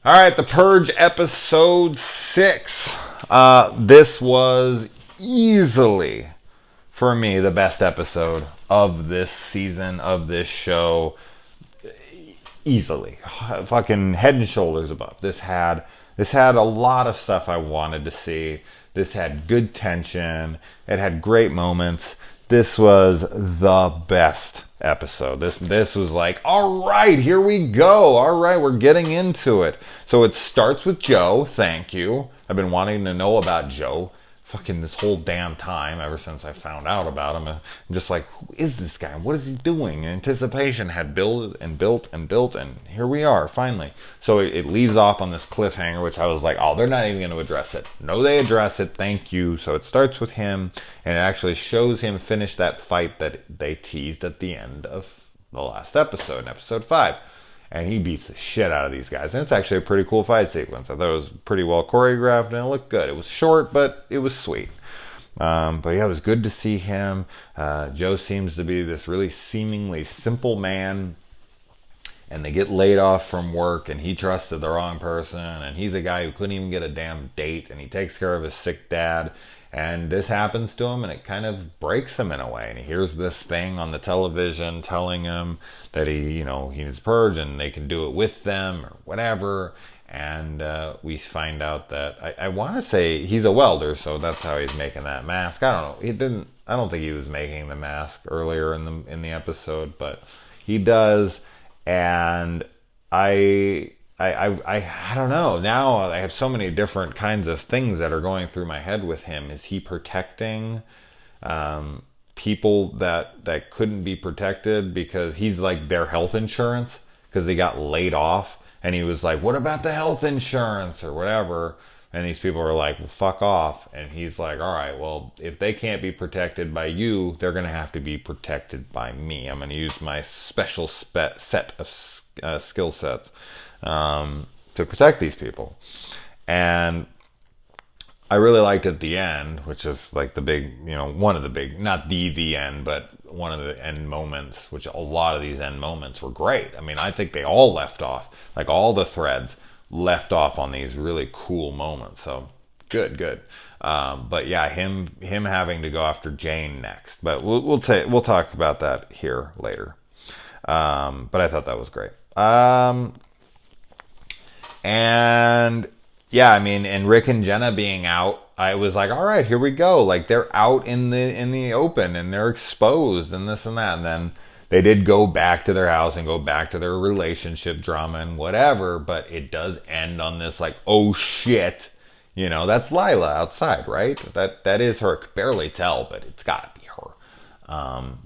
All right, The Purge episode 6. This was easily, for me, the best episode of this season, of this show. Easily. Fucking head and shoulders above. This had a lot of stuff I wanted to see. This had good tension. It had great moments. This was the best episode. This was like, all right, here we go. All right, we're getting into it. So it starts with Joe. Thank you. I've been wanting to know about Joe fucking this whole damn time ever since I found out about him. I'm just like, who is this guy? What is he doing? Anticipation had built and built and built, and here we are finally. So it leaves off on this cliffhanger, which I was like, oh, they're not even going to address it. No, they address it. Thank you. So it starts with him, and it actually shows him finish that fight that they teased at the end of the last episode, in episode 5. And he beats the shit out of these guys. And it's actually a pretty cool fight sequence. I thought it was pretty well choreographed and it looked good. It was short, but it was sweet. But yeah, it was good to see him. Joe seems to be this really seemingly simple man. And they get laid off from work, and he trusted the wrong person, and he's a guy who couldn't even get a damn date, and he takes care of his sick dad, and this happens to him, and it kind of breaks him in a way, and he hears this thing on the television telling him that he's purged, and they can do it with them, or whatever, and we find out that, I want to say he's a welder, so that's how he's making that mask. I don't know, I don't think he was making the mask earlier in the episode, but he does. And I don't know. Now I have so many different kinds of things that are going through my head with him. Is he protecting people that couldn't be protected because he's like their health insurance because they got laid off, and he was like, "What about the health insurance or whatever?" And these people are like, well, fuck off. And he's like, all right, well, if they can't be protected by you, they're going to have to be protected by me. I'm going to use my special set of skill sets to protect these people. And I really liked at the end, which is like the big, one of the big, not the end, but one of the end moments, which a lot of these end moments were great. I mean, I think they all left off, like all the threads left off on these really cool moments. So good. But yeah, him having to go after Jane next. But we'll talk about that here later. But I thought that was great. And yeah, I mean, and Rick and Jenna being out, I was like, all right, here we go. Like they're out in the open and they're exposed and this and that, and then they did go back to their house and go back to their relationship drama and whatever, but it does end on this like, oh shit, that's Lila outside, right? That is her. I could barely tell, but it's gotta be her.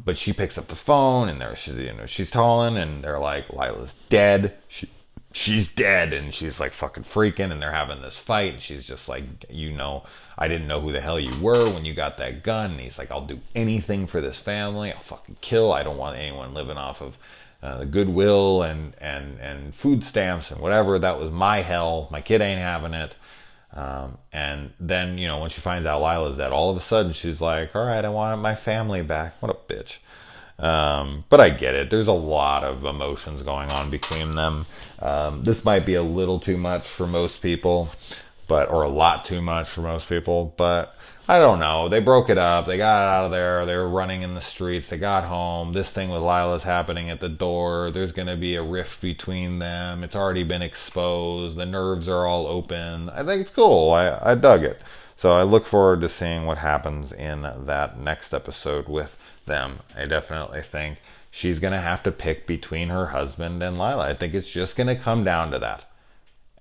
But she picks up the phone and she's calling and they're like, Lila's dead. She's dead, and she's like fucking freaking, and they're having this fight, and she's just like, I didn't know who the hell you were when you got that gun. And he's like, I'll do anything for this family. I'll fucking kill. I don't want anyone living off of the goodwill and food stamps and whatever. That was my hell. My kid ain't having it. And then, when she finds out Lila's dead, all of a sudden she's like, all right, I want my family back. What a bitch. But I get it. There's a lot of emotions going on between them. This might be a little too much for most people, or a lot too much for most people, but I don't know. They broke it up. They got out of there. They were running in the streets. They got home. This thing with Lila's happening at the door. There's going to be a rift between them. It's already been exposed. The nerves are all open. I think it's cool. I dug it. So I look forward to seeing what happens in that next episode with them. I definitely think she's going to have to pick between her husband and Lila. I think it's just going to come down to that.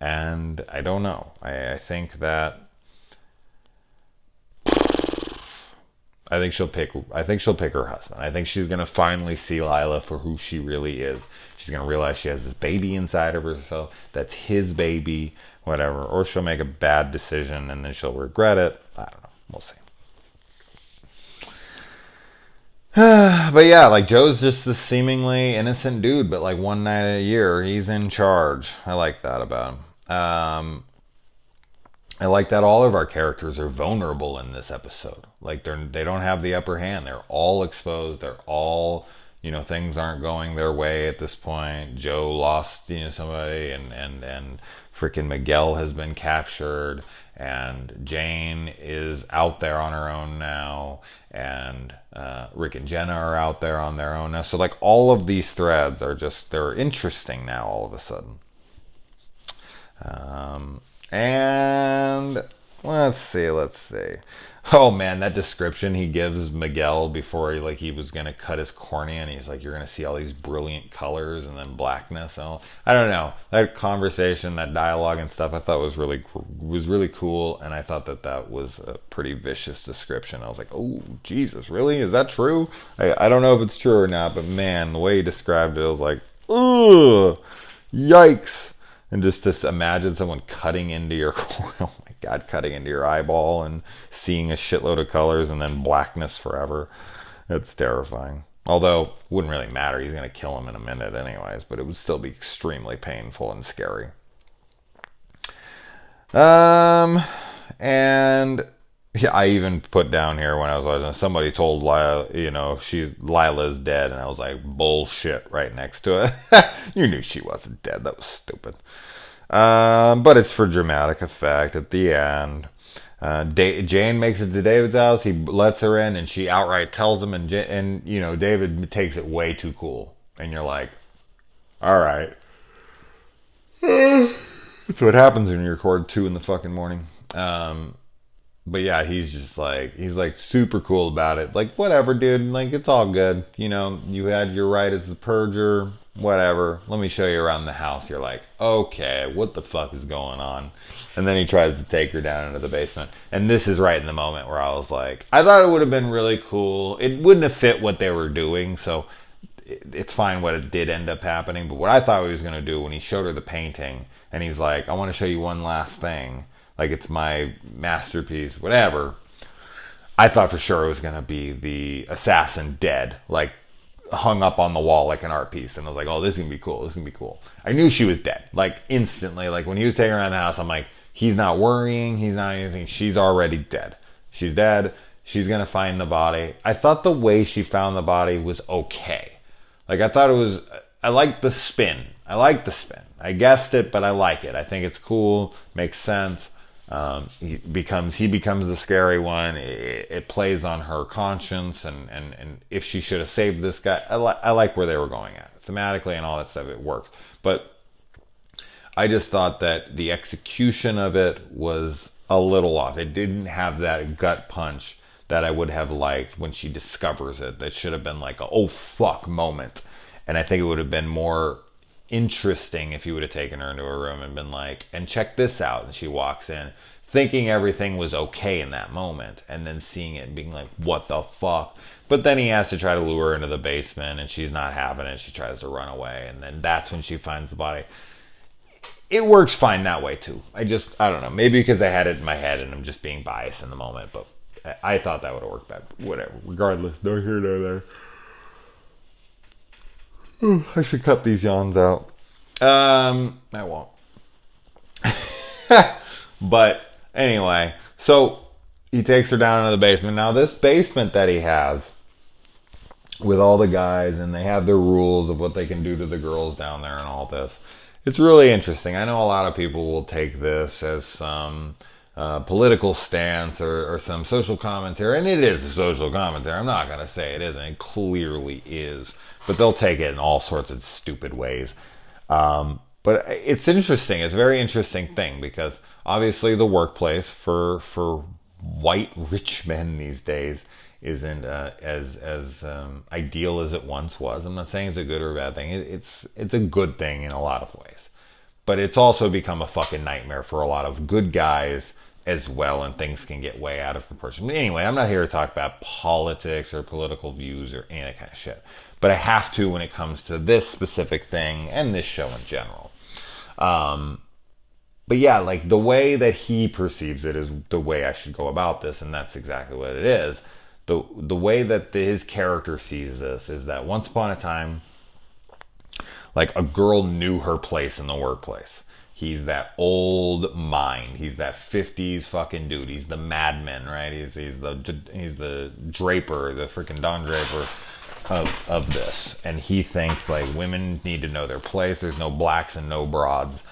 And I don't know. I think she'll pick her husband. I think she's going to finally see Lila for who she really is. She's going to realize she has this baby inside of herself that's his baby, whatever. Or she'll make a bad decision and then she'll regret it. I don't know. We'll see. But yeah, like Joe's just this seemingly innocent dude, but like one night a year, he's in charge. I like that about him. I like that all of our characters are vulnerable in this episode. Like they don't have the upper hand. They're all exposed. They're all, things aren't going their way at this point. Joe lost, somebody, and freaking Miguel has been captured, and Jane is out there on her own now, and Rick and Jenna are out there on their own now. So like all of these threads are they're interesting now all of a sudden. And let's see. Oh man, that description he gives Miguel before he was gonna cut his cornea, and he's like, "You're gonna see all these brilliant colors and then blackness." And I don't know, that conversation, that dialogue and stuff, I thought was really cool, and I thought that was a pretty vicious description. I was like, "Oh Jesus, really? Is that true?" I don't know if it's true or not, but man, the way he described it, I was like, "Ugh, yikes!" And just to imagine someone cutting into your cornea. Oh my God, cutting into your eyeball and seeing a shitload of colors and then blackness forever. It's terrifying. Although, it wouldn't really matter. He's going to kill him in a minute anyways. But it would still be extremely painful and scary. And yeah, I even put down here when I was watching, somebody told Lila, Lila's dead. And I was like, bullshit, right next to it. You knew she wasn't dead. That was stupid. But it's for dramatic effect at the end. Jane makes it to David's house. He lets her in, and she outright tells him, and David takes it way too cool. And you're like, all right. That's what happens when you record 2 in the fucking morning. But yeah, he's super cool about it. Like, whatever, dude. Like, it's all good. You had your right as the Purger. Whatever. Let me show you around the house. You're like, okay, what the fuck is going on? And then he tries to take her down into the basement. And this is right in the moment where I was like, I thought it would have been really cool. It wouldn't have fit what they were doing, so it's fine what it did end up happening. But what I thought he was going to do when he showed her the painting, and he's like, I want to show you one last thing. Like, it's my masterpiece, whatever. I thought for sure it was going to be the assassin dead, like hung up on the wall like an art piece. And I was like, oh, this is going to be cool. This is going to be cool. I knew she was dead, like instantly. Like when he was taking her around the house, I'm like, he's not worrying. He's not anything. She's already dead. She's dead. She's going to find the body. I thought the way she found the body was okay. Like I thought it was, I liked the spin. I guessed it, but I like it. I think it's cool. Makes sense. He becomes the scary one. It plays on her conscience, and if she should have saved this guy, I like where they were going at thematically and all that stuff. It works, but I just thought that the execution of it was a little off. It didn't have that gut punch that I would have liked when she discovers it. That should have been like a oh fuck moment, and I think it would have been more interesting if you would have taken her into a room and been like, and check this out, and she walks in thinking everything was okay in that moment, and then seeing it and being like, what the fuck? But then he has to try to lure her into the basement, and she's not having it. She tries to run away, and then that's when she finds the body. It works fine that way too. I don't know, maybe because I had it in my head and I'm just being biased in the moment, but I thought that would have worked better. Whatever, regardless, no here, no there. I should cut these yawns out. I won't. But anyway, so he takes her down into the basement. Now this basement that he has with all the guys, and they have their rules of what they can do to the girls down there and all this. It's really interesting. I know a lot of people will take this as some political stance or some social commentary, and it is a social commentary. I'm not going to say it isn't. It clearly is. But they'll take it in all sorts of stupid ways. But it's interesting. It's a very interesting thing because obviously the workplace for white rich men these days isn't as ideal as it once was. I'm not saying it's a good or a bad thing. It's a good thing in a lot of ways. But it's also become a fucking nightmare for a lot of good guys as well, and things can get way out of proportion. But anyway, I'm not here to talk about politics or political views or any of that kind of shit. But I have to when it comes to this specific thing and this show in general. But yeah, like the way that he perceives it is the way I should go about this, and that's exactly what it is. The way that his character sees this is that once upon a time, like a girl knew her place in the workplace. He's that old mind. He's that 50s fucking dude. He's the madman, right? He's the Draper, the freaking Don Draper. of this, and he thinks like women need to know their place. There's no blacks and no broads,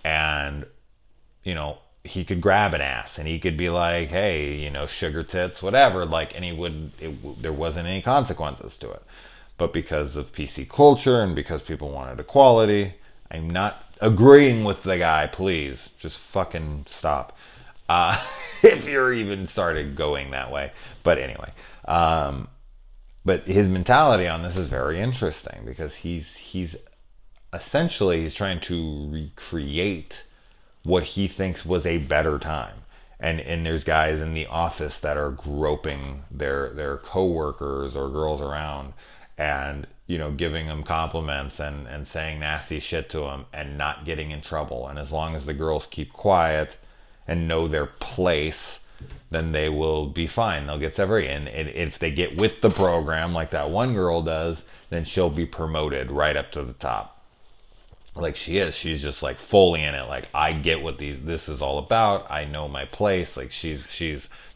and you know, he could grab an ass and he could be like, hey, you know, sugar tits, whatever, like, and there wasn't any consequences to it. But because of PC culture and because people wanted equality, I'm not agreeing with the guy. Please just fucking stop. If you're even started going that way. But anyway, but his mentality on this is very interesting because he's essentially he's trying to recreate what he thinks was a better time. And there's guys in the office that are groping their coworkers or girls around and, you know, giving them compliments and saying nasty shit to them and not getting in trouble. And as long as the girls keep quiet and know their place, then they will be fine. They'll get separated. And if they get with the program like that one girl does, then she'll be promoted right up to the top. Like she is. She's just like fully in it. Like, I get what this is all about. I know my place. Like she's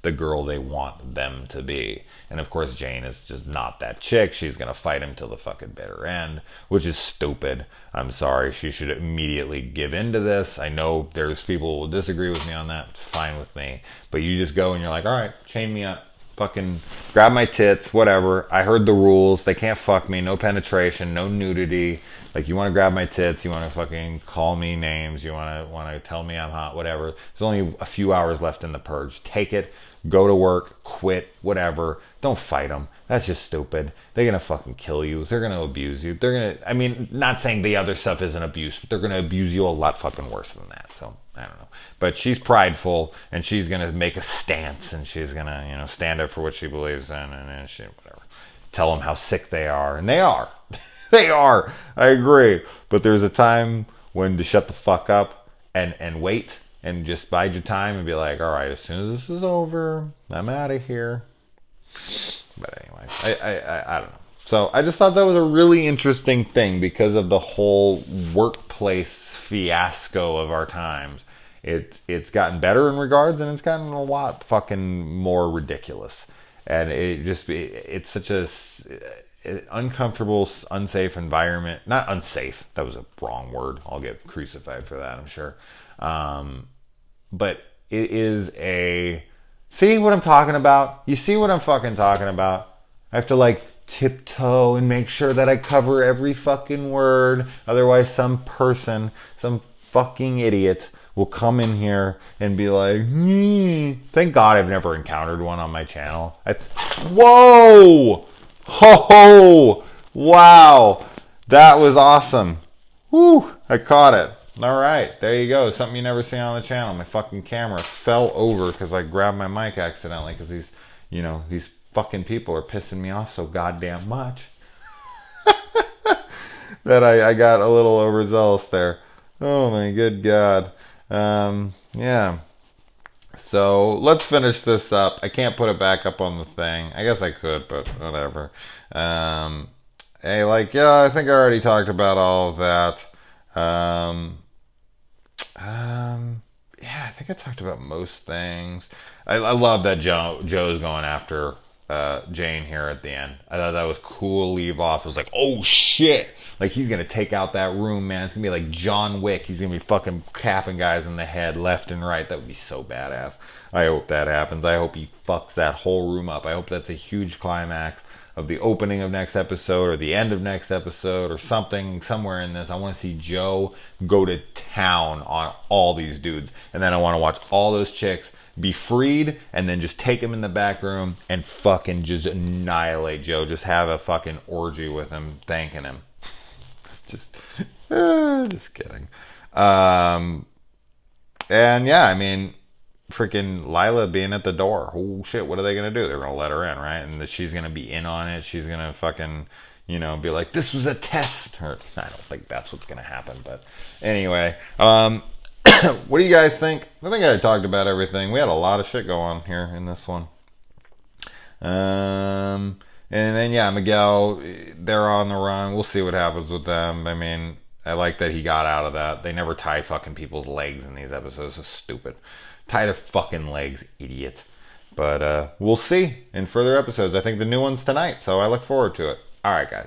the girl they want them to be. And of course Jane is just not that chick. She's gonna fight him till the fucking bitter end, which is stupid. I'm sorry. She should immediately give in to this. I know there's people who will disagree with me on that. It's fine with me. But you just go and you're like, all right, chain me up. Fucking grab my tits, whatever. I heard the rules. They can't fuck me. No penetration, no nudity. Like, you want to grab my tits, you want to fucking call me names, you want to tell me I'm hot, whatever. There's only a few hours left in the purge. Take it, go to work, quit, whatever. Don't fight them. That's just stupid. They're going to fucking kill you. They're going to abuse you. They're going to, I mean, not saying the other stuff isn't abuse, but they're going to abuse you a lot fucking worse than that. So, I don't know. But she's prideful, and she's going to make a stance, and she's going to, you know, stand up for what she believes in, and she, whatever. Tell them how sick they are, and they are. They are. I agree. But there's a time when to shut the fuck up and wait and just bide your time and be like, all right, as soon as this is over, I'm out of here. But anyway, I don't know. So I just thought that was a really interesting thing because of the whole workplace fiasco of our times. It's gotten better in regards, and it's gotten a lot fucking more ridiculous. And it's such a uncomfortable, unsafe environment. Not unsafe. That was a wrong word. I'll get crucified for that, I'm sure. But it is a... See what I'm talking about? You see what I'm fucking talking about? I have to like tiptoe and make sure that I cover every fucking word. Otherwise some fucking idiot will come in here and be like, Thank God I've never encountered one on my channel. Whoa! Ho! Wow! That was awesome. Woo! I caught it. Alright, there you go. Something you never see on the channel. My fucking camera fell over because I grabbed my mic accidentally because these fucking people are pissing me off so goddamn much. That I got a little overzealous there. Oh my good God. Yeah. So let's finish this up. I can't put it back up on the thing. I guess I could, but whatever. Hey, like, yeah, I think I already talked about all of that. Yeah, I think I talked about most things. I love that Joe's going after Jane here at the end. I thought that was cool. Leave off. It was like, oh shit! Like, he's gonna take out that room, man. It's gonna be like John Wick. He's gonna be fucking capping guys in the head left and right. That would be so badass. I hope that happens. I hope he fucks that whole room up. I hope that's a huge climax of the opening of next episode or the end of next episode or something somewhere in this. I want to see Joe go to town on all these dudes, and then I want to watch all those chicks be freed and then just take him in the back room and fucking just annihilate Joe. Just have a fucking orgy with him, thanking him. Just kidding. And yeah, I mean, freaking Lila being at the door. Oh shit, what are they gonna do? They're gonna let her in, right? And she's gonna be in on it. She's gonna fucking, be like, this was a test. Or I don't think that's what's gonna happen, but anyway. What do you guys think? I think I talked about everything. We had a lot of shit go on here in this one. And then yeah, Miguel, they're on the run. We'll see what happens with them. I mean, I like that he got out of that. They never tie fucking people's legs in these episodes. It's stupid. Tie their fucking legs, idiot. But we'll see in further episodes. I think the new one's tonight, so I look forward to it. All right, guys.